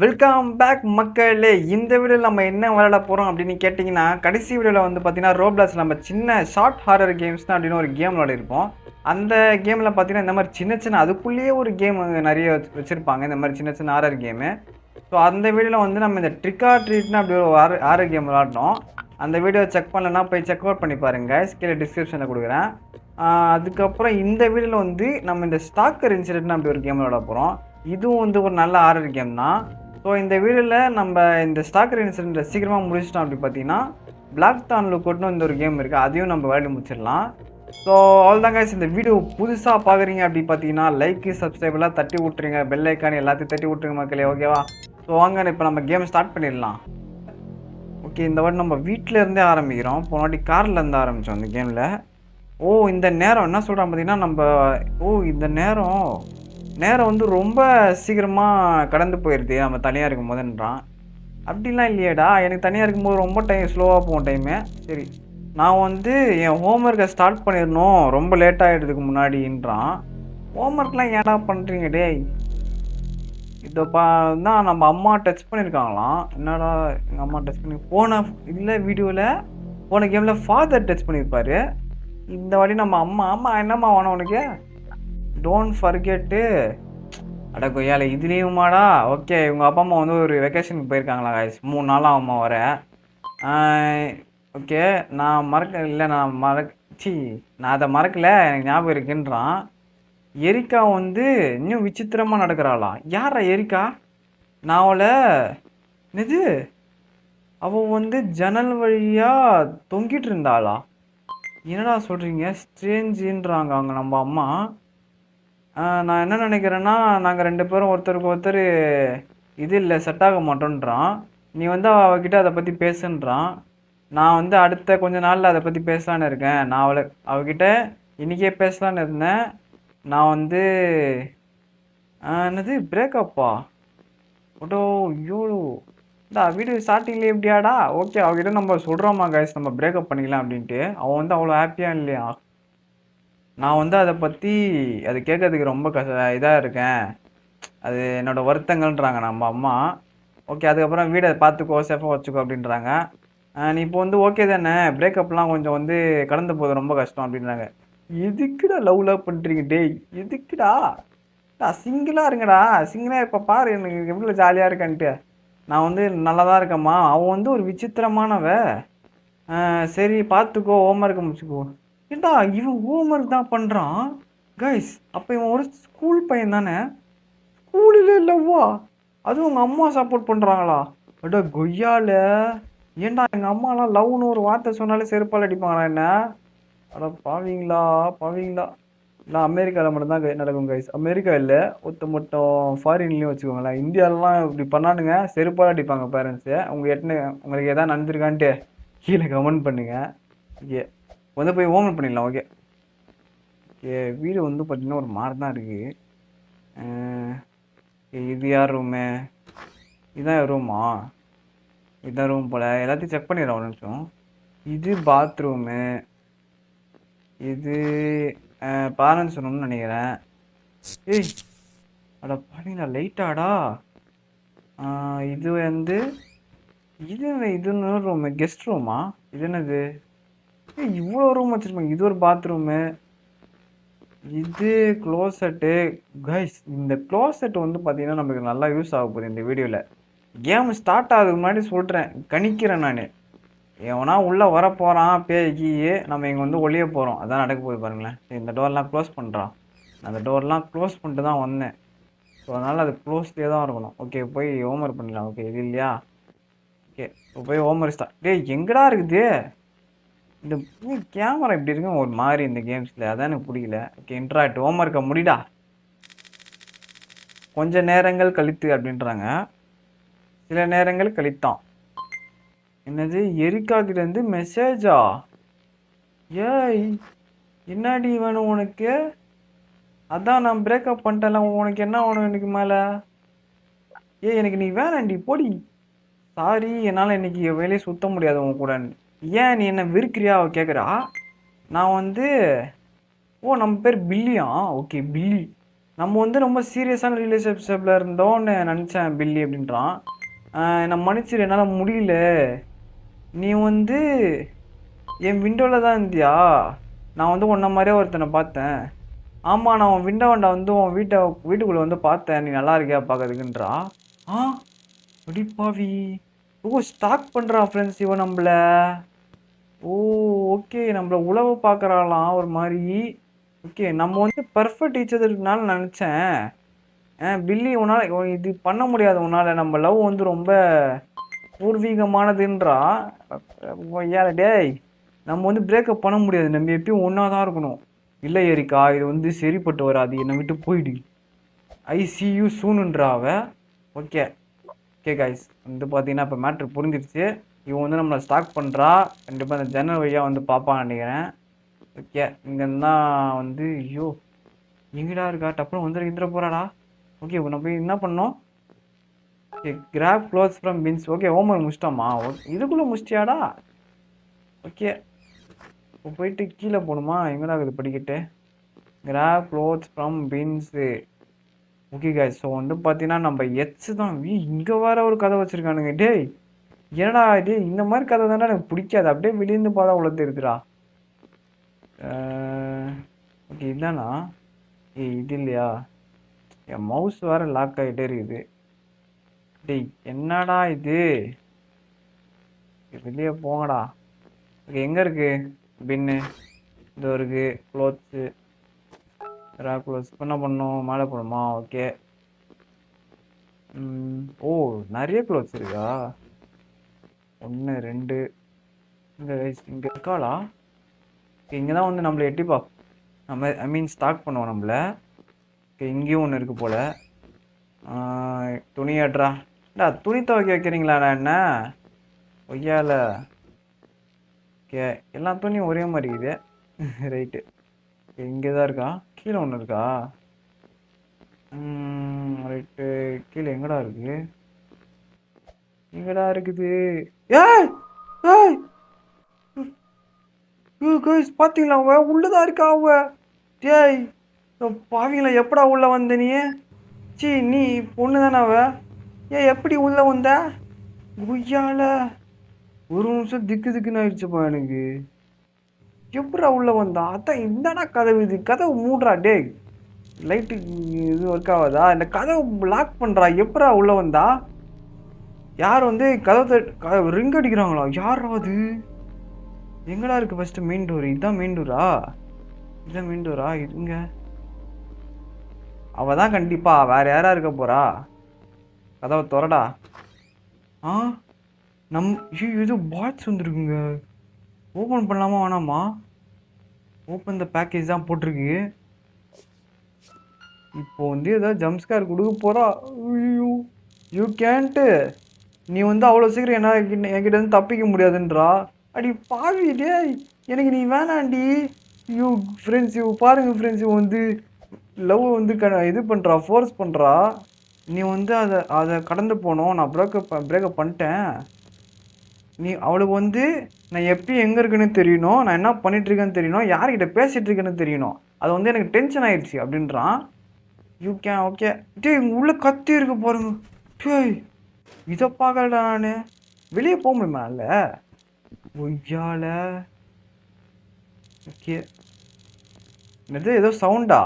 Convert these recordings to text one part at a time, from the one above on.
Welcome back மக்களே. இந்த வீடியோவில் நம்ம என்ன விளையாட போகிறோம் அப்படின்னு கேட்டிங்கன்னா, கடைசி வீடியோவில் வந்து பார்த்தீங்கன்னா ரோப்ளாக்ஸ் நம்ம சின்ன ஷார்ட் ஹாரர் கேம்ஸ் தான் அப்படின்னு ஒரு கேம் விளையாடிருப்போம். அந்த கேமில் பார்த்தீங்கன்னா இந்த மாதிரி சின்ன சின்ன அதுக்குள்ளேயே ஒரு கேம் நிறைய வச்சுருப்பாங்க, இந்த மாதிரி சின்ன சின்ன ஹாரர் கேமு. ஸோ அந்த வீடியோவில் வந்து நம்ம இந்த ட்ரிக் ஆர் ட்ரீட்னு அப்படி ஒரு ஹாரர் கேம் விளையாடணும். அந்த வீடியோ செக் பண்ணலன்னா போய் செக் அவுட் பண்ணி பாருங்கள், கீழே டிஸ்கிரிப்ஷனில் கொடுக்குறேன். அதுக்கப்புறம் இந்த வீடியோவில் வந்து நம்ம இந்த ஸ்டாக்கர் இன்சிடென்ட்னு அப்படி ஒரு கேம் விளையாட போகிறோம். இதுவும் வந்து ஒரு நல்ல ஹாரர் கேம் தான். ஸோ இந்த வீடியோவில் நம்ம இந்த ஸ்டாக்கர் இன்சிடென்ட்டை சீக்கிரமாக முடிச்சிட்டோம். அப்படி பார்த்தீங்கன்னா பிளாக் தான் லுக்கோட்னு இந்த ஒரு கேம் இருக்குது, அதையும் நம்ம விளையாடி முடிச்சிடலாம். ஸோ அவ்வளோதான் கைஸ். இந்த வீடியோ புதுசாக பார்க்குறீங்க அப்படி பார்த்தீங்கன்னா லைக்கு சப்ஸ்கிரைபெல்லாம் தட்டி விட்ருங்க, பெல் ஐக்கான் எல்லாத்தையும் தட்டி விட்ருங்க மக்களே, ஓகேவா? ஸோ வாங்க இப்போ நம்ம கேம் ஸ்டார்ட் பண்ணிடலாம். ஓகே, இந்த வாட்டி நம்ம வீட்டில் இருந்தே ஆரம்பிக்கிறோம். போன வாட்டி காரில் இருந்து ஆரம்பித்தோம் இந்த கேமில். இந்த நேரம் என்ன சொல்கிறான் பார்த்தீங்கன்னா இந்த நேரம் வந்து ரொம்ப சீக்கிரமாக கடந்து போயிடுது நம்ம தனியாக இருக்கும் போதுன்றான். அப்படிலாம் இல்லையேடா, எனக்கு தனியாக இருக்கும்போது ரொம்ப ஸ்லோவாக போகும் டைமு. சரி, நான் வந்து என் ஹோம்ஒர்க்கை ஸ்டார்ட் பண்ணிடணும் ரொம்ப லேட் ஆகிடுறதுக்கு முன்னாடின்றான். ஹோம்ஒர்க்லாம் ஏன்டா பண்ணுறீங்க டேய்? தான் நம்ம அம்மா டச் பண்ணியிருக்காங்களாம். என்னடா எங்கள் அம்மா டச் பண்ணி போன கேமில் ஃபாதர் டச் பண்ணியிருப்பாரு. இந்த வாட்டி நம்ம அம்மா என்னம்மா வேணும் உனக்கு? டோன்ட் ஃபர்கெட்டு. அட கொய்யால இதுலேயுமாடா? ஓகே, இவங்க அப்பா அம்மா வந்து ஒரு வெக்கேஷனுக்கு போயிருக்காங்களா காய்ஸ், 3 நாளாக அம்மா வர. ஓகே, நான் அதை மறக்கலை, எனக்கு ஞாபகம் இருக்குன்றான். எரிக்கா வந்து இன்னும் விசித்திரமாக நடக்கிறாளா? யாரா எரிக்கா? நான் அவள் வந்து ஜன்னல் வழியாக தொங்கிட்டு இருந்தாளா? என்னடா சொல்கிறீங்க? ஸ்ட்ரேஞ்சுன்றாங்க அவங்க நம்ம அம்மா. நான் என்ன நினைக்கிறேன்னா, நாங்கள் 2 பேரும் ஒருத்தருக்கு ஒருத்தர் இது இல்லை, செட் ஆக மாட்டோன்றான். நீ வந்து அவகிட்ட அதை பற்றி பேசுன்றான். நான் வந்து அடுத்த கொஞ்ச நாளில் அதை பற்றி பேசலான்னு இருக்கேன். நான் அவகிட்ட இன்றைக்கே பேசலான்னு இருந்தேன். நான் வந்து என்னது பிரேக்கப்பா? ஐயோ வீடியோ ஸ்டார்டிங்லேயே எப்படியாடா? ஓகே, அவகிட்ட நம்ம சொல்கிறோமா கைஸ் நம்ம பிரேக்கப் பண்ணிக்கலாம் அப்படின்ட்டு. அவன் வந்து அவ்வளோ ஹாப்பியாக இல்லையா? நான் வந்து அதை பற்றி அது கேட்கறதுக்கு ரொம்ப இதாக இருக்கேன், அது என்னோடய வருத்தங்கள்ன்றாங்க நம்ம அம்மா. ஓகே, அதுக்கப்புறம் வீடை பார்த்துக்கோ, சேஃபாக வச்சுக்கோ அப்படின்றாங்க. நீ இப்போ வந்து ஓகே தானே, பிரேக்கப்லாம் கொஞ்சம் வந்து கடந்து போகுது, ரொம்ப கஷ்டம் அப்படின்றாங்க. எதுக்குடா லவ் பண்ணுறீங்க டேய்? எதுக்குடா? சிங்கிளாக இருங்கடா, சிங்கிளாக இப்போ பாரு எனக்கு எவ்வளோ ஜாலியாக இருக்கான்ட்டு. நான் வந்து நல்லா தான் இருக்கேம்மா. அவன் வந்து ஒரு விசித்திரமானவ. சரி பார்த்துக்கோ, ஹோம்ஒர்க்கை முடிச்சுக்கோ. ஏண்டா இவன் ஹோம்ஒர்க் தான் பண்ணுறான் கைஸ். அப்போ இவன் ஒரு ஸ்கூல் பையன் தானே? ஸ்கூலில் இல்லைவா? அதுவும் உங்கள் அம்மா சப்போர்ட் பண்ணுறாங்களா? அடா கொய்யால. ஏண்டா எங்கள் அம்மாலாம் லவ்னு ஒரு வார்த்தை சொன்னாலே செருப்பால் அடிப்பாங்களா என்ன? அட பாவீங்களா. இல்லை அமெரிக்காவில் மட்டும்தான் நடக்கும் கைஸ். அமெரிக்கா இல்லை, மட்டும் ஃபாரின்லேயும் வச்சுக்கோங்களேன். இந்தியாவிலலாம் இப்படி பண்ணானுங்க செருப்பால் அடிப்பாங்க பேரண்ட்ஸு. உங்களுக்கு எதாவது நடந்திருக்கான்ட்டு கீழே கமெண்ட் பண்ணுங்கள். ஓகே, வந்து போய் ஹோம்ஒர்க் பண்ணிடலாம். ஓகே, வீடு வந்து பார்த்திங்கன்னா ஒரு மாதிரி தான் இருக்குது. இது யார் ரூமு? இதுதான் ரூமா? இதுதான் ரூம் போல். எல்லாத்தையும் செக் பண்ணிடுறோம் ஒரு நிமிஷம். இது பாத்ரூமு, இது பேரண்ட்ஸ் ரூம்னு நினைக்கிறேன். அட பாருங்களா, லைட்டாடா. இது வந்து இது ரூமு, கெஸ்ட் ரூமா? இது என்னது? இவ்வளோ ரூம் வச்சுருப்பாங்க. இது ஒரு பாத்ரூமு, இது க்ளோசெட்டு. கைஸ், இந்த க்ளோசெட் வந்து பார்த்தீங்கன்னா நமக்கு நல்லா யூஸ் ஆக போகுது இந்த வீடியோவில். கேம் ஸ்டார்ட் ஆகுதுக்கு முன்னாடி சொல்கிறேன், கணிக்கிறேன் நான். எவனா உள்ளே வர போகிறான் பேய்க்கு, நம்ம இங்கே வந்து ஒளிய போகிறோம், அதான் நடக்க போகுது பாருங்களேன். இந்த டோர்லாம் க்ளோஸ் பண்ணுறான். அந்த டோர்லாம் க்ளோஸ் பண்ணிட்டு தான் வந்தேன். ஸோ அதனால் அது க்ளோஸ்லேயே தான் இருக்கணும். ஓகே, போய் ஹோம்ஒர்க் பண்ணலாம். ஓகே, இது இல்லையா? ஓகே, இப்போ போய் ஹோம்ஒர்க் ஸ்டார்ட். டேய் எங்கடா இருக்குது இந்த கேமரா? இப்படி இருக்கும் ஒரு மாதிரி இந்த கேம்ஸில், அதான் எனக்கு பிடிக்கல. Okay, interact. ஹோம்ஒர்க்கை முடிடா, கொஞ்ச நேரங்கள் கழித்து அப்படின்றாங்க. சில நேரங்கள் கழித்தான். என்னது? எரிக்கா கிட்டேருந்து மெசேஜா? ஏய் என்னடி வேணும் உனக்கு? அதான் நான் பிரேக்கப் பண்ணிட்டேன்ல, உனக்கு என்ன வேணும் எனக்கு மேலே? எனக்கு நீ வேணாண்டி, போடி. சாரி, என்னால் இன்னைக்கு வேலையை சுத்த முடியாது உன் கூட. ஏன் நீ என்ன விருக்கிறியா? அவ கேட்குறா. நான் வந்து நம்ம பேர் பில்லியா? ஓகே பில்லி. நம்ம வந்து ரொம்ப சீரியஸான ரிலேஷன்ஷிப்பில் இருந்தோன்னு நினச்சேன் பில்லி அப்படின்றான். நான் மன்னிச்சிரு என்னால் முடியல. நீ வந்து என் விண்டோவில் தான் இருந்தியா? நான் வந்து உன்ன மாதிரியே ஒருத்தனை பார்த்தேன். ஆமாம், நான் உன் விண்டோவண்ட வந்து உன் வீட்டுக்குள்ளே வந்து பார்த்தேன். நீ நல்லா இருக்கியா பார்க்கறதுக்குன்றா. ஆ அடிப்பாவி. ஓ ஸ்டாக் பண்ணுறா ஃப்ரெண்ட்ஸ் இவன் நம்மள. ஓ ஓகே, நம்மள உளவு பார்க்குறாளாம் ஒரு மாதிரி. ஓகே, நம்ம வந்து பெர்ஃபெக்ட் டீச்சர்னால நினச்சேன். பில்லி உன்னால் இது பண்ண முடியாது. உன்னால் நம்ம லவ் வந்து ரொம்ப பூர்வீகமானதுன்றா. ஏன் டேய், நம்ம வந்து பிரேக்கப் பண்ண முடியாது. நம்ம எப்பயும் ஒன்றா தான் இருக்கணும். இல்லை ஏரிக்கா, இது வந்து சரிப்பட்டு வராது. என்னை விட்டு போயிடு. ஐ சி யூ சூனுன்றா அவ. ஓகே ஓகே கைஸ், வந்து பார்த்தீங்கன்னா இப்போ மேட்ரு புரிஞ்சிருச்சு. இவன் வந்து நம்மளை ஸ்டாக் பண்ணுறா. கண்டிப்பாக இந்த ஜன்னல் வழியாக வந்து பார்ப்பான்னு நினைக்கிறேன். ஓகே, இங்கேருந்தா வந்து ஐயோ எங்கடா இருக்கா? டப்புன்னு வந்து இருந்துட போகிறாடா. ஓகே, நம்ம போய் என்ன பண்ணோம்? Okay, grab clothes from bins. Okay, homework முடிச்சிட்டோமா? ஓகே, இதுக்குள்ளே முடிச்சிட்டியாடா? ஓகே, இப்போ போயிட்டு கீழே போகணுமா? எங்கடா இருக்குது படிக்கட்டு? Grab clothes from bins. Okay guys, so வந்து பார்த்தீங்கன்னா நம்ம எச்சு தான். இங்கே வேற ஒரு கதை வச்சுருக்கானுங்க. டேய் என்னடா டேய், இந்த மாதிரி கதை தானே எனக்கு பிடிக்காது. அப்படியே வெளியேந்து பார்த்தா உள்ள தெரியுதுடா. ஓகே இதானா? இது இல்லையா? என் மவுஸ் வேற லாக் ஆகிட்டே இருக்குது. டேய் என்னடா இது? வெளியே போங்கடா. ஓகே, எங்கே இருக்கு பின்னு? இது இருக்கு. க்ளோத்ஸு க்ளோத்ஸ் என்ன பண்ணணும்? மேலே போகணுமா? ஓகே. ஓ நிறைய க்ளோத்ஸ் இருக்கா? 1 2 இங்கே இருக்காளா? இங்கே தான் வந்து நம்மளை எட்டிப்பா நம்ம ஐ மீன் ஸ்டாக் பண்ணுவோம் நம்மளை. ஓகே, இங்கேயும் ஒன்று இருக்குது போல். துணி ஏட்றா. டா துணி துவைக்க வைக்கிறீங்களாடா என்ன ஒய்யால? ஓகே, எல்லா துணியும் ஒரே மாதிரி இருக்குது. ரைட்டு. இங்கே தான் இருக்கா? கீழே ஒன்று இருக்கா? ரைட்டு. கீழே எங்கடா இருக்குது? எங்கடா இருக்குது? ஏய் ஏய் கைஸ் பார்த்தீங்களா? அவ உள்ளதான் இருக்கா அவ. டேய் பாவீங்களா, எப்படா உள்ள வந்த நீ? சி நீ பொண்ணு தானே அவ? எப்படி உள்ள வந்த? குய்யால ஒரு நிமிஷம் திக்கு திக்குன்னு ஆயிடுச்சுப்பா எனக்கு. எப்படா உள்ள வந்தா? அதான் இந்தாடா கதவு. இது கதவு மூடுறா. டேய் லைட்டு இது ஒர்க் ஆகாதா? இந்த கதவு லாக் பண்ணுறா. எப்படா உள்ள வந்தா? யார் வந்து கதவை ரிங் அடிக்கிறாங்களா? யாரா அது? எங்கடா இருக்கு ஃபர்ஸ்ட் மெயின் டோர்? இதுதான் மெயின் டோரா? இதுதான் மெயின் டோரா? இதுங்க அவ தான் கண்டிப்பா. வேற யாரா இருக்க போறா? கதவை திறடா. ஆ இது பாட்ஸ் வந்துருக்குங்க. ஓப்பன் பண்ணலாமா வேணாமா? ஓப்பன் த பேக்கேஜ் தான் போட்டிருக்கு. இப்போ வந்து ஏதாவது ஜம்ப்ஸ்கேர் கொடுக்க போறா. யூ கேன்ட்டு. நீ வந்து அவ்வளோ சீக்கிரம் என்கிட்ட இருந்து தப்பிக்க முடியாதுன்றா. அடி பாவி டேய், எனக்கு நீ வேணாண்டி. யூ ஃப்ரெண்ட்ஸ் இவ பாருங்க ஃப்ரெண்ட்ஸ், இவ வந்து லவ் வந்து இது பண்ணுறா, ஃபோர்ஸ் பண்ணுறா. நீ வந்து அதை கடந்து போகணும். நான் பிரேக்கப் பண்ணிட்டேன். நீ அவளுக்கு வந்து நான் எப்பயும் எங்கே இருக்குன்னு தெரியணும், நான் என்ன பண்ணிகிட்ருக்கேன்னு தெரியணும், யார்கிட்ட பேசிகிட்டு இருக்கேன்னு தெரியணும். அது வந்து எனக்கு டென்ஷன் ஆயிடுச்சு அப்படின்றான். You can okay. டேய் உள்ளே கத்தி இருக்கு பாருங்க. டேய் இதை பார்க்கலடா நான். வெளியே போக முடியுமா? இல்லை ஒய்யால. ஓகே, என்னது ஏதோ சவுண்டா?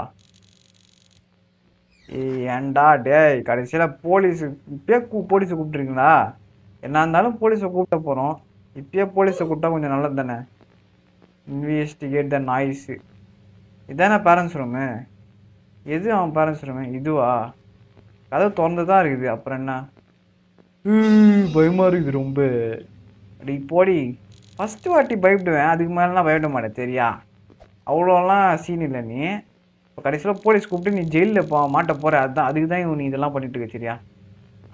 ஏன்டா டேய், கடைசியில் போலீஸு இப்பயே போலீஸை கூப்பிட்ருக்கீங்களா? என்ன இருந்தாலும் போலீஸை கூப்பிட்ட போகிறோம். இப்பயே போலீஸை கூப்பிட்டா கொஞ்சம் நல்லது தானே. இன்வெஸ்டிகேட் த நாய்ஸு. இதானே பேரண்ட்ஸ் ரூமு? எது அவன் பேரண்ட்ஸ் ரூமு? இதுவா? கதவு திறந்து தான் இருக்குது. அப்புறம் என்ன? பயமாக இருக்குது ரொம்ப. அப்படி போடி. ஃபஸ்ட்டு வாட்டி பயப்படுவேன், அதுக்கு மேலாம் பயப்பட மாட்டேன் தெரியா? அவ்வளோலாம் சீன் இல்லை நீ. இப்போ கடைசியில் போலீஸ் கூப்பிட்டு நீ ஜெயிலில் மாட்ட போகிற. அதுக்கு தான் நீ இதெல்லாம் பண்ணிட்டு இருக்க சரியா?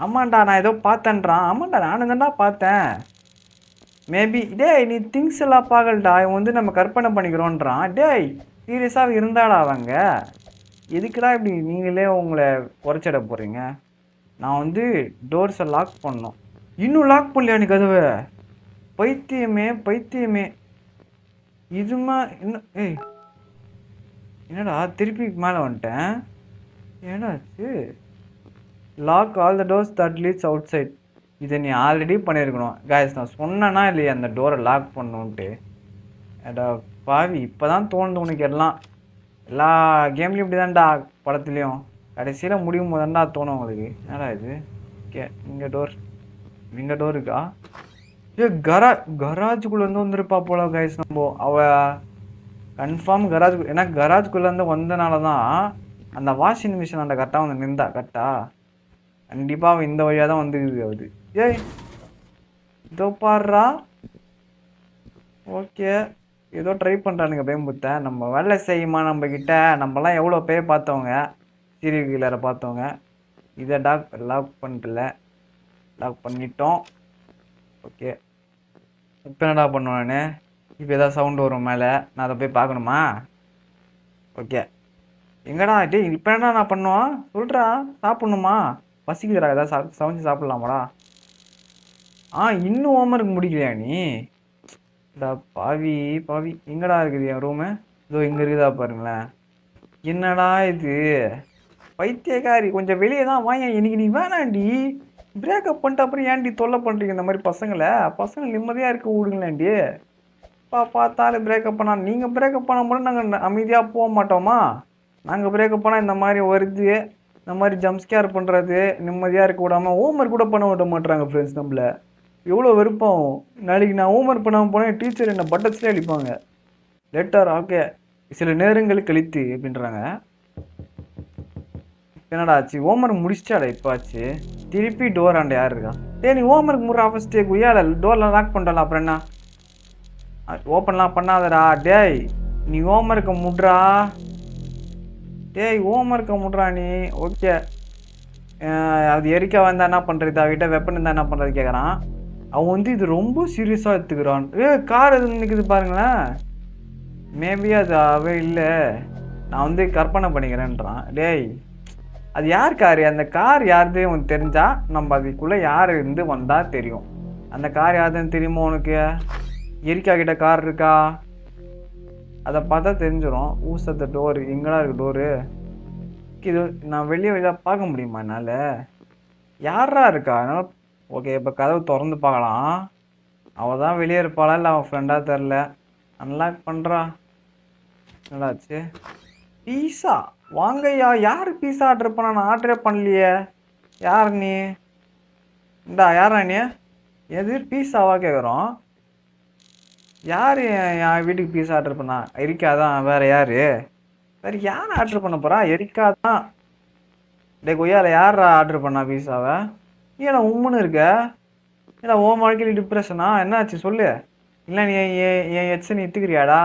ஆமாண்டா நான் ஏதோ பார்த்தேன்றான். ஆமாண்டா நானும் தான்டா பார்த்தேன். மேபி டேய் நீ திங்ஸ் எல்லாம் பார்க்கலடா. இவன் வந்து நம்ம கற்பனை பண்ணிக்கிறோன்றான். டேய் சீரியஸாக இருந்தாடா அவங்க. எதுக்குடா இப்படி நீங்களே உங்களை குறைச்சிட போகிறீங்க? நான் வந்து டோர்ஸை லாக் பண்ணோம். இன்னும் லாக் பண்ணலையா நீ கதவை? பைத்தியமே. இதுமா இன்னும் என்னடா திருப்பி மேலே வந்துட்டேன். ஏன்னாச்சு lock all the doors that leads outside. இதை நீ ஆல்ரெடி பண்ணியிருக்கணும் காய்ஸ். நான் சொன்னேன்னா இல்லையா அந்த டோரை லாக் பண்ணணுன்ட்டு. ஏடா பாவி, இப்போ தான் தோணுது உனக்கு எல்லாம். எல்லா கேம்லேயும் இப்படி தான்டா, படத்துலேயும் கடைசியில் முடியும் போது தான்டா தோணும் உங்களுக்கு. என்னடா இது? ஓகே, இங்கே டோர் இருக்கா? ஏ கராஜுக்குள்ளேருந்து வந்துருப்பா போல கைஸ். நம்ம கன்ஃபார்ம் ஏன்னா கராஜுக்குள்ளேருந்து வந்தனால தான் அந்த வாஷிங் மிஷின் அந்த கரெக்டாக வந்து நின்றா. கண்டிப்பாக அவன் இந்த வழியாக தான் வந்துக்குது அது. ஏய் இதோ பாடுறா. ஓகே, ஏதோ ட்ரை பண்ணுறானுங்க பயம்புத்த. நம்ம வேலை செய்யுமா நம்மக்கிட்ட? நம்மலாம் எவ்வளோ பேர் பார்த்தவங்க, சீரியல் கில்லரை பார்த்தவங்க. இதை லாக் பண்ணிட்டோம். ஓகே, இப்போ என்னடா பண்ணுவானு? இப்போ எதாவது சவுண்டு வரும் மேலே, நான் அதை போய் பார்க்கணுமா? ஓகே, எங்கடா இப்போ என்னடா நான் பண்ணுவான் சொல்கிறா? சாப்பிட்ணுமா? பசிக்குதுடா, ஏதாவது சமைச்சு சாப்பிட்லாமாடா? இன்னும் ஹோம்ஒர்க் முடிக்கலையா நீ? பாவி எங்கடா இருக்குது என் ரூமு? இதோ இங்கே இருக்குதா பாருங்களேன். என்னடா இது பைத்தியக்காரி, கொஞ்சம் வெளியே தான் வாங்க. இன்னைக்கு நீ வேணாண்டி. பிரேக்கப் பண்ணிட்டு அப்புறம் ஏன்டி தொல்லை பண்ணுறீங்க இந்த மாதிரி பசங்க நிம்மதியாக இருக்க விடுங்களேன்டி. பார்த்தாலும் பிரேக்கப் பண்ணா. நீங்கள் பிரேக்கப் பண்ண மட்டும் நாங்கள் அமைதியாக போக மாட்டோமா? நாங்கள் பிரேக்கப் பண்ணால் இந்த மாதிரி வருது, இந்த மாதிரி ஜம்ப்ஸ்கேர் பண்ணுறது, நிம்மதியாக இருக்க விடாமல் ஹோம்ஒர்க் கூட பண்ண விட மாட்டுறாங்க ஃப்ரெண்ட்ஸ். நம்மளை எவ்வளோ வெறுப்பாகும். நாளைக்கு நான் ஹோம்ஒர்க் பண்ணாமல் போனேன், டீச்சர் என்னை பட்டர்ஸ்லேயே அடிப்பாங்க. லெட்டர் ஓகே சில நேரங்கள் கழித்து அப்படின்றாங்க. என்னடா ஆச்சு? ஹோம்ஒர்க் முடிச்சிட்டாடா இப்போ ஆச்சு. திருப்பி டோர் ஆண்ட யார் இருக்கா? நீ ஹோம்ஒர்க் முறை ஃபஸ்ட்டே குய்யால டோர்லாம் லாக் பண்ணிட்டலாம். அப்புறம் என்ன ஓப்பன்லாம் பண்ணாதடா. டேய் நீ ஹோம்ஒர்க்கை முட்றா. நீ. ஓகே, அது எரிக்கா வந்தால் என்ன பண்ணுறது? அவகிட்ட வெப்பன் இருந்தால் என்ன பண்ணுறது கேட்குறான். அவன் வந்து இது ரொம்ப சீரியஸாக எடுத்துக்கிறான். கார் எது நிற்குது பாருங்களேன். மேபி அது அவே இல்லை, நான் வந்து கற்பனை பண்ணிக்கிறேன்றான். டேய் அது யார் காரு? அந்த கார் யாருது உனக்கு தெரிஞ்சா நம்ம அதுக்குள்ளே யார் இருந்து வந்தால் தெரியும். அந்த கார் யாருதுன்னு தெரியுமா உனக்கு? எரிக்கா கிட்ட கார் இருக்கா? அதை பார்த்தா தெரிஞ்சிடும். ஊசத்த டோரு எங்கடா இருக்கு டோரு? இது நான் வெளியே பார்க்க முடியுமா என்னால்? யாரா இருக்கா? ஓகே, இப்போ கதவு திறந்து பார்க்கலாம். அவள் தான் வெளியே இருப்பாளா இல்லை அவன் ஃப்ரெண்டாக தெரில. அன்லாக் பண்ணுறா. நல்லாச்சு. பீஸா வாங்கய்யா. யார் பீஸா ஆர்டர் பண்ணா? நான் ஆர்டரே பண்ணலையே. யார் நீ? யாரா நீ? எது பீஸாவா கேட்குறோம்? யார் என் வீட்டுக்கு பீஸா ஆர்டர் பண்ணா? எரிக்கா தான். வேறு யார் ஆர்டர் பண்ண போகிறா? எரிக்கா தான். கொய்யால யாரா ஆர்டர் பண்ணா பீஸாவை? ஏன்னா உம்முன்னு இருக்க. ஏன்னா உன் வாழ்க்கையில் டிப்ரெஷனா? என்னாச்சு சொல்லு. இல்லை நீ என் எச்சு நீ இத்துக்கிறியாடா?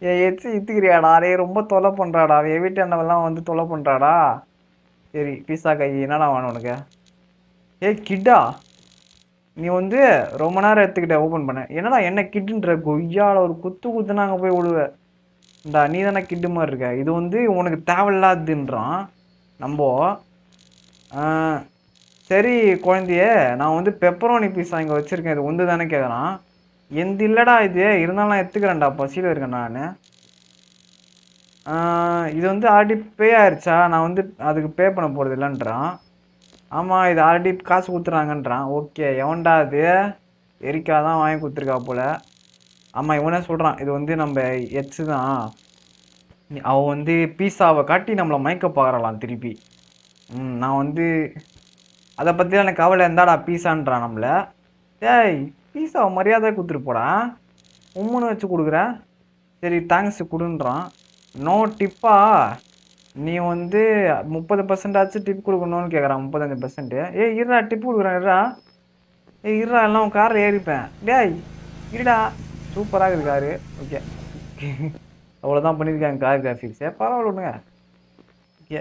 என் எச்சு இத்துக்கிறியாடா? அதே ரொம்ப தொலை பண்ணுறாடா. என் வீட்டு அண்ணவெல்லாம் வந்து தொலை பண்ணுறாடா. சரி பீஸா கை என்னடா வேணும் உனக்கு? கிட்டா நீ வந்து ரொம்ப நேரம் எடுத்துக்கிட்ட ஓப்பன் பண்ண. என்னடா என்ன கிட்டுன்ற? கொய்யால ஒரு குத்து நாங்கள் போய் விடுவேன். நீ தானே கிட்டு மாதிரி இருக்க. இது வந்து உனக்கு தேவையில்லாதுன்றான். நம்ம சரி குழந்தைய, நான் வந்து பெப்பரோனி பீஸா இங்கே வச்சுருக்கேன், இது வந்து தானே கேட்குறான். எந்த இல்லைடா இது, இருந்தாலும் நான் எடுத்துக்கிறேன்டா, பசியில் இருக்கேன் நான். இது வந்து ஆல்ரெடி பே ஆயிடுச்சா? நான் வந்து அதுக்கு பே பண்ண போகிறது இல்லைன்றான். ஆமாம், இது ஆல்ரெடி காசு கொடுத்துறாங்கன்றான். ஓகே, எவன்டா அது? எரிக்கா தான் வாங்கி கொடுத்துருக்கா போல். ஆமாம், இவனே சொல்கிறான் இது வந்து நம்ம எச்சு தான். அவன் வந்து பீஸாவை காட்டி நம்மளை மயக்க பார்க்குறான் திருப்பி. நான் வந்து அதை பற்றிலாம் எனக்கு கவலை இருந்தாடா பீஸான்றான் நம்மளை. டேய் பீஸாவை மரியாதை கொடுத்துட்டு போடா. உம்முன்னு வச்சு கொடுக்குறேன். சரி தேங்க்ஸ் கொடுன்றான். நோ டிப்பா? நீ வந்து 30% ஆச்சு டிப் கொடுக்கணும்னு கேட்குறான். 35%. இருடா டிப் கொடுக்குறேன். இருடா எல்லாம் உன் காரில் ஏறிப்பேன். டேய் இருடா. சூப்பராக இருக்குது காரு. ஓகே அவ்வளோதான் பண்ணியிருக்காங்க கார் கிராஃபிக்ஸே. பரவாயில்ல விடுங்க. ஓகே,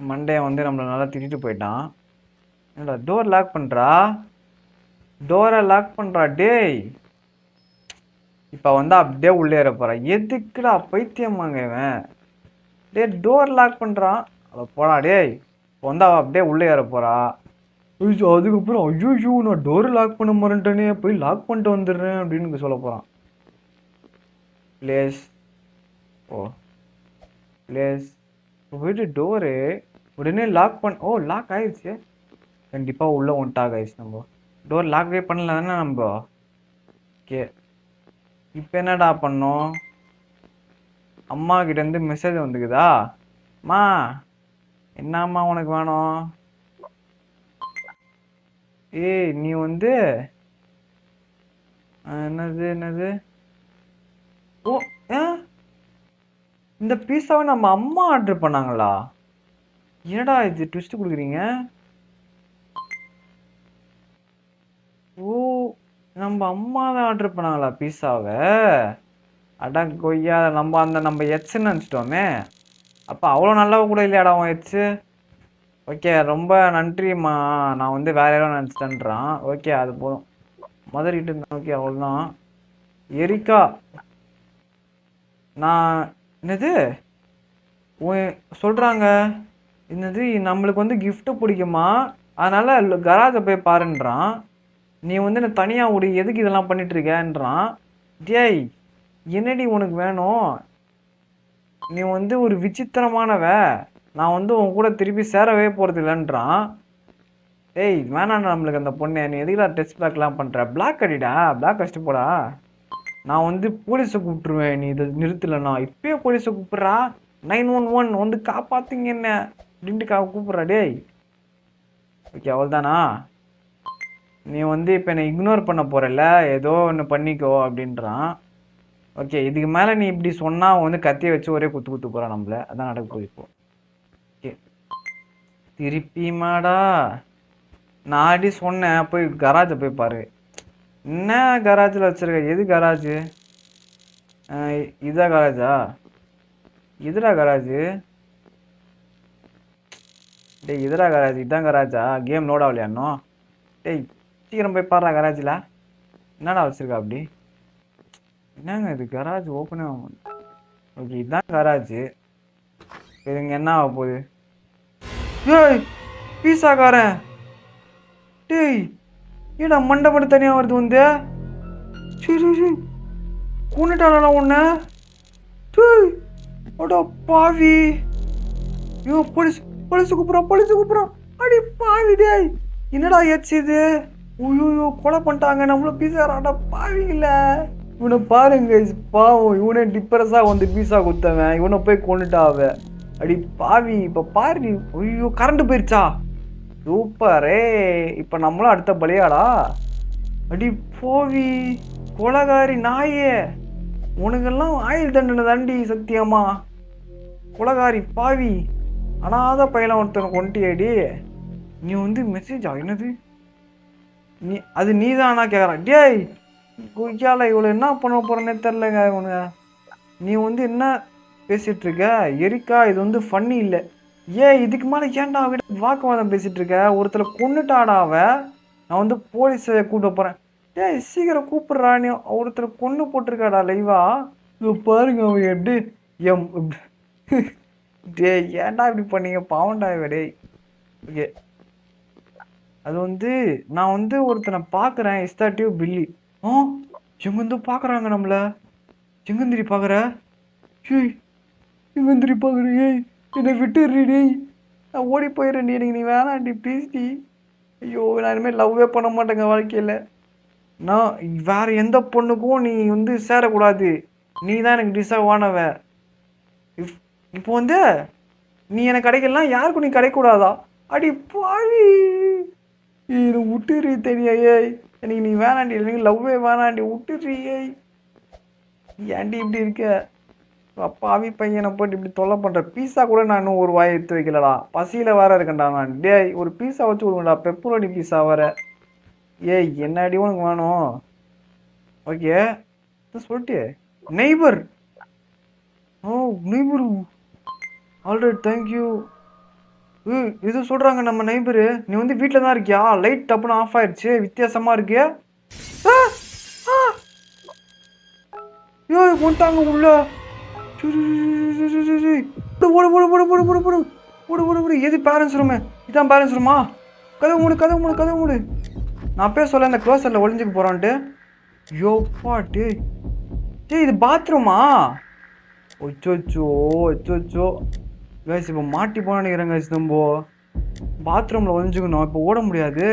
மண்டே வந்து நம்மளை நல்லா திட்டிட்டு போயிட்டான். என்னடா டோர் லாக் பண்ணுறா? டோரை லாக் பண்ணுறா. டேய் இப்போ வந்து அப்படியே உள்ளே ஏற போகிறா. எதுக்குடா பைத்தியமாங்க இவன்? டோர் லாக் பண்ணுறான். அதை போடா. டேய் இப்போ வந்து அவள் அப்படியே உள்ளே ஏற போகிறா. அதுக்கப்புறம் ஐயோ நான் டோரை லாக் பண்ண மறந்துட்டேனே, போய் லாக் பண்ணிட்டு வந்துடுறேன் அப்படின்னு சொல்ல போகிறான். பிளேஸ் வீடு டோரு உடனே லாக் ஓ லாக் ஆயிடுச்சு. கண்டிப்பாக உள்ளே வந்துட்டா கைஸ். நம்ம டோர் லாக்கே பண்ணல தானே நம்ம. ஓகே இப்போ என்னடா பண்ணோம்? அம்மா கிட்டேருந்து மெசேஜ் வந்துக்குதா? அம்மா என்னம்மா உனக்கு வேணும்? ஏய் நீ வந்து என்னது என்னது? ஓ இந்த பீஸாவை நம்ம அம்மா ஆர்டர் பண்ணாங்களா? என்னடா இது ட்விஸ்ட் கொடுக்குறீங்க? ஓ நம்ம அம்மா தான் ஆர்டர் பண்ணாங்களா பீஸாவை? அட கொய்யா, நம்ம எச்சுன்னு நினச்சிட்டோமே. அப்போ அவ்வளோ நல்லா கூட இல்லையாடா அவன் எச்சு. ஓகே ரொம்ப நன்றிம்மா, நான் வந்து வேற யாரோ நினச்சிட்டேன்றான். ஓகே அது போதும், மதறிட்டு இருந்தேன். ஓகே அவ்வளோதான். எரிக்கா நான் என்னது சொல்கிறாங்க? என்னது நம்மளுக்கு வந்து கிஃப்ட்டு பிடிக்குமா, அதனால் கராஜை போய் பாருன்றான். நீ வந்து என்ன தனியாக விடு, எதுக்கு இதெல்லாம் பண்ணிகிட்ருக்கேன்றான். டேய் என்னடி உனக்கு வேணும்? நீ வந்து ஒரு விசித்திரமானவ, நான் வந்து உன் கூட திருப்பி சேரவே போகிறது இல்லைன்றான். ஏய் வேணாண்ணா நம்மளுக்கு அந்த பொண்ணு, நீ எதுக்குடா டெஸ்ட் பேக்லாம் பண்ணுற? பிளாக் அடிடா, பிளாக் அடிச்சுட்டு போடா. நான் வந்து போலீஸை கூப்பிட்ருவேன் நீ இதை நிறுத்தலைண்ணா. இப்பயே போலீஸை கூப்பிட்றா, 911 வந்து காப்பாற்றுங்க என்ன அப்படின்ட்டு கூப்பிட்றா. டேய் ஓகே அவ்வளோதானா? நீ வந்து இப்போ என்னை இக்னோர் பண்ண போகிறல்ல, ஏதோ ஒன்று பண்ணிக்கோ அப்படின்றான். ஓகே இதுக்கு மேலே நீ இப்படி சொன்னால் அவன் வந்து கத்தியை வச்சு ஒரே குத்து குத்து போகிறான் நம்மள. அதான் நடக்க போகுது இப்போ. ஓகே திருப்பிமாடா நான் அடி சொன்னேன் போய் கராஜை போய் பாரு. என்ன கராஜில் வச்சுருக்க? எது கராஜு? இதா கராஜா? இதுடா கராஜு. டேய் இதுடா கராஜ், இதான் கராஜா? கேம் லோட் ஆகலையா இன்னும்? டேய் சீக்கிரம் போய் பாடுறா கராஜில் என்னடா வச்சுருக்கா அப்படி. என்னங்க இது கராஜ் ஓப்பனே ஆகும். ஓகே இதுதான் கராஜு. இதுங்க என்ன ஆக போகுது? ஏய் பீஸாக்காரன், டேய் ஏடா மண்டை மட்டும் தனியாக வருது வந்து. சரி கொண்டுட்டானா உன்னை? டேய் அடா பாவி. ஐயோ போலீஸ் போலீஸ் கூப்பிட்றான். அடி பாவி டேய், என்னடா ஏச்சு இது? ஐயோ கொலை பண்ணிட்டாங்க நம்மள பீஸாடா பாவி இல்லை. இவனை பாருங்க பாவம், இவனே டிப்ரெஸ்ஸாக வந்து பீஸா குத்தவன், இவனை போய் கொண்டுட்டாவ. அடி பாவி இப்போ பாரு நீ. ஐயோ கரண்ட் போயிருச்சா? சூப்பரே, இப்போ நம்மளும் அடுத்த பலியாடா. அடி போவி கொலகாரி நாயே, உனக்கெல்லாம் ஆயுள் தண்டனை தாண்டி சத்தியமா. கொலகாரி பாவி அனாத பையனை ஒருத்தனை கொண்டுட்டியடி. நீ வந்து மெசேஜா என்னது? அது நீ தானா கேட்குறான். டேய் குய்யால இவ்வளோ என்ன பண்ண போகிறேன்னே தெரிலங்க உனக்கு. நீ வந்து என்ன பேசிகிட்டு இருக்க எரிக்கா? இது வந்து ஃபன்னி இல்லை. இதுக்கு மேலே ஏன்டா அவகிட்ட வாக்குவாதம் பேசிகிட்டு இருக்க? ஒருத்தரை கொண்டுட்டாடா அவ. நான் வந்து போலீஸை கூப்பிட போகிறேன். டேய் சீக்கிரம் கூப்பிட்றா, நீ ஒருத்தரை கொண்டு போட்டிருக்காடா லைவா. இப்போ பாருங்க அவன் எப்படி டே ஏன்டா இப்படி பண்ணீங்க? பாவண்டா டேய். ஓகே அது வந்து நான் வந்து ஒருத்தனை பார்க்குறேன், இஸ்தாட்டியோ பில்லி. எங்கேருந்து பார்க்குறாங்க நம்மள? எங்கேந்திரி பார்க்குற? ஏய் எங்கேந்திரி பார்க்குற? ஏய் என்னை விட்டுடுறி டேய், நான் ஓடி போயிடுறேன். எனக்கு நீ வேணாண்டி ப்ளீஸ் டி. ஐயோ நான் இனிமேல் லவ்வே பண்ண மாட்டேங்க வாழ்க்கையில். நான் வேறு எந்த பொண்ணுக்கும் நீ வந்து சேரக்கூடாது, நீ தான் எனக்கு டிசர்வ் ஆனவ. இப்போ வந்து நீ எனக்கு கிடைக்கலாம், யாருக்கும் நீ கிடைக்கூடாதா? அடி பாவி எனக்கு விட்டுறி தெரியா? ஏய் எனக்கு நீ வேணாண்டி, எனக்கு லவ்வே வேணாண்டி, விட்டுறி. ஏய் ஏன்டி இப்படி இருக்க? அப்பாவி பையனை போட்டு இப்படி தொல்லை பண்ணுற. பீஸா கூட நான் இன்னும் ஒரு வாயை எடுத்து வைக்கலடா, பசியில் வேற இருக்கேன்டா நான். டேய் ஒரு பீஸா வச்சு விடுங்கடா, பெப்பரோனி பீஸா வேற. ஏய் என்ன அடி உனக்கு வேணும்? ஓகே சொல்லிட்டு நெய்பர். Neighbour alright thank you. இது சொல்கிறாங்க நம்ம நெய்பரு. நீ வந்து வீட்டில் தான் இருக்கியா? லைட் டப்புன்னு ஆஃப் ஆயிடுச்சு, வித்தியாசமாக இருக்கு. ஏய் கொண்டாங்க உள்ள. ஓடு ஓடு ஓடு ஓடு ஓடு ஓடு ஓடு ஓடு ஓடு. எது பேரண்ட்ஸ் ரூமு? இதான் பேரண்ட்ஸ் ரூமா? கதவு மூடு கதவு மூடு கதவு மூடு. நான் பேர் சொல்ல இந்த க்ளோசரில் ஒளிஞ்சுக்க போகிறான்ட்டு. யோப்பா டேய் இது பாத்ரூமா? ஒச்சோச்சோ ஒச்சோச்சோ. கைஸ் இப்போ மாட்டி போன நினைக்கிறேன் கைஸ். நம்ம பாத்ரூமில் ஒழிஞ்சுக்கணும், இப்போ ஓட முடியாது.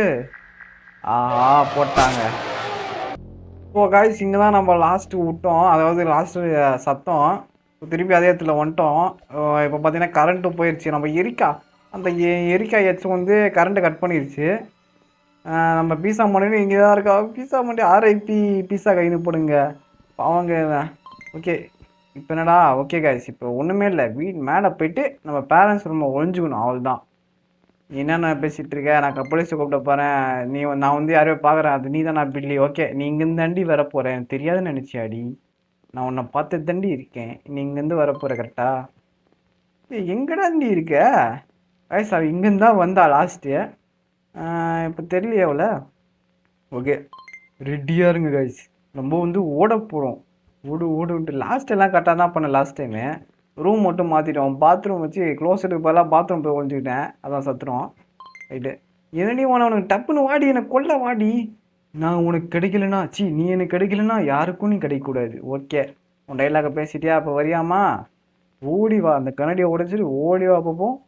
ஆஹா போட்டாங்க. இப்போ கைஸ் இங்கே தான் நம்ம லாஸ்ட்டு விட்டோம், அதாவது லாஸ்ட்டு சத்தம். திருப்பி அதே இடத்துல வந்துட்டோம். இப்போ பார்த்தீங்கன்னா கரண்ட்டும் போயிடுச்சு. நம்ம அந்த எரிக்கா எச்சும் வந்து கரண்ட்டை கட் பண்ணிடுச்சு. நம்ம பீஸா மண்டி இங்கே தான் இருக்கா. பீஸா மண்டி ஆர்ஐபி பீஸா கைன்னு போடுங்க அவங்க. ஓகே இப்போ என்னடா, ஓகே கைஸ் இப்போ ஒன்றுமே இல்லை. மேலே போயிட்டு நம்ம பேரண்ட்ஸ் ரூமை ஒழிஞ்சுக்கணும், அவள் தான். என்னென்ன பேசிகிட்டு இருக்க, நான் போலீஸை கூப்பிட போகிறேன். நான் வந்து யாரையோ பார்க்குறேன், அது நீ தான். நான் பில்லி. ஓகே நீ இங்கேருந்து தாண்டி வர போகிறேன், எனக்கு தெரியாதுன்னு நினச்சியாடி. நான் உன்னை பார்த்து தாண்டி இருக்கேன், நீ இங்கேருந்து வர போகிற கரெக்டா? எங்கடா நீ இருக்க கைஸ்? அவள் இங்கேருந்து தான் வந்தா லாஸ்ட்டு. இப்போ தெரியலையே அவளை. ஓகே ரெடியாக இருங்க கைஸ், நம்ம வந்து ஓட போகிறோம். ஓடுன்ட்டு லாஸ்ட் எல்லாம் கரெக்டாக தான் பண்ணேன். லாஸ்ட் டைமு ரூம் மட்டும் மாற்றிட்டோம். பாத்ரூம் வச்சு க்ளோஸருக்கு பதிலாக பாத்ரூம் போய் ஒழிஞ்சுக்கிட்டேன், அதான் சத்துறோம். ரைட்டு என்னடி உனக்கு டப்புன்னு வாடி, எனக்கு கொல்ல வாடி. நான் உனக்கு கிடைக்கலனா நீ எனக்கு கிடைக்கலனா யாருக்கும் நீ கிடைக்கக்கூடாது. ஓகே உன் டைலாக பேசிட்டியா, அப்போ வரியாமா? ஓடி வா, அந்த கண்ணாடியை உடைச்சிட்டு ஓடி வா பார்ப்போம்.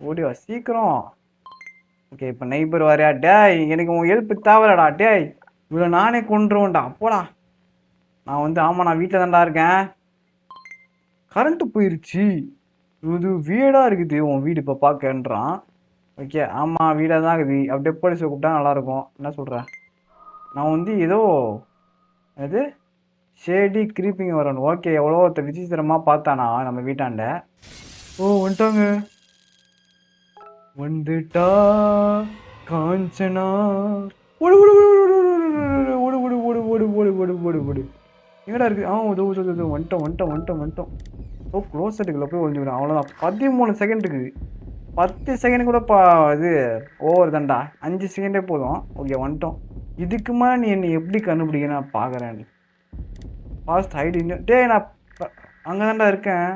ஓடி வா சீக்கிரம். ஓகே இப்போ நெய்பர் வரையா? டேய் எனக்கு உன் ஹெல்ப் தேவைடா. டேய் இவ்வளோ நானே கொண்டுருவேன்டா. அப்போடா நான் வந்து ஆமாம் நான் வீட்டில் தான்டா இருக்கேன். கரண்ட்டு போயிருச்சு. இது வீடாக இருக்குது உன் வீடு இப்போ பார்க்கன்றான். ஓகே ஆமாம் வீடாக தான் இருக்குது. அப்படியே போலீஸை கூப்பிட்டா நல்லாயிருக்கும். என்ன சொல்கிறேன்? நான் வந்து ஏதோ அது ஷேடி க்ரீப்பிங் வரணும். ஓகே எவ்வளோ விசித்திரமாக பார்த்தானா நம்ம வீட்டாண்ட. ஓ வந்துட்டாங்க, வந்துட்டா காஞ்சனா. ஓடு ஓடு ஓடு ஓடு ஓடு ஓடு ஓடு ஓடு ஓடு ஓடு. எங்கடா இருக்குது? வந்துட்டோம். ஓ க்ளோஸட்டுக்குள்ள போய் ஒழிஞ்சுக்கிறேன். அவ்வளோதான். 13 செகண்ட் இருக்குது. 10 செகண்ட் கூட இது ஓவர் தான்டா. 5 செகண்டே போதும். ஓகே வந்துட்டோம். இதுக்கு மேலே நீ என்னை எப்படி கண்டுபிடிக்க நான் பார்க்குறேன். ஃபாஸ்ட் ஹைட் இன்னும். டேய் நான் அங்கே தான்டா இருக்கேன்.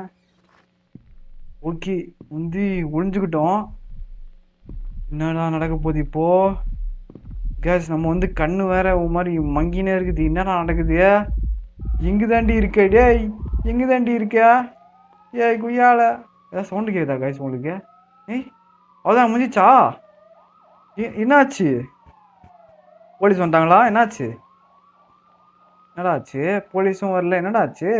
ஓகே வந்து ஒழிஞ்சுக்கிட்டோம். என்னடா நடக்க போகுது இப்போ? கேஸ் நம்ம வந்து கண்ணு வேற ஒரு மாதிரி மங்கினே இருக்குது. என்னடா நடக்குது? எங்கே தாண்டி இருக்க? டேய் எங்கே தாண்டி இருக்க? ஏய் குய்யால ஏதாவது சவுண்டு கேட்குதா கைஸ் உங்களுக்கு? அதான் முடிஞ்சிச்சா? என்னாச்சு? போலீஸ் வந்துட்டாங்களா? என்னாச்சு? என்னடா ஆச்சு? போலீஸும் வரல, என்னடா ஆச்சு?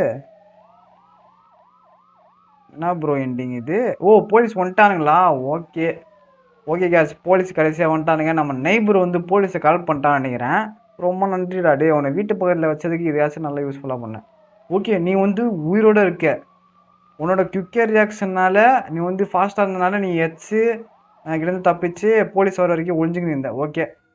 என்ன ப்ரோ எண்டிங் இது? ஓ போலீஸ் வந்துட்டானுங்களா? ஓகே கேஸ் போலீஸ் கடைசியாக வந்துட்டானுங்க. நம்ம நெய்பர் வந்து போலீஸை கால் பண்ணிட்டான்னு நினைக்கிறேன். ரொம்ப நன்றிடா. டே உன்னை வீட்டு பக்கத்தில் வச்சதுக்கு இதையாச்சும் நல்லா யூஸ்ஃபுல்லாக பண்ணேன். ஓகே நீ வந்து உயிரோடு இருக்க. உன்னோட குவிக்கர் ரியாக்ஷனால் நீ வந்து ஃபாஸ்ட்டாக இருந்தனால நீ கிட்டேருந்து தப்பிச்சு போலீஸ் வர வரைக்கும் ஒழிஞ்சுக்கின்னு இருந்த. ஓகே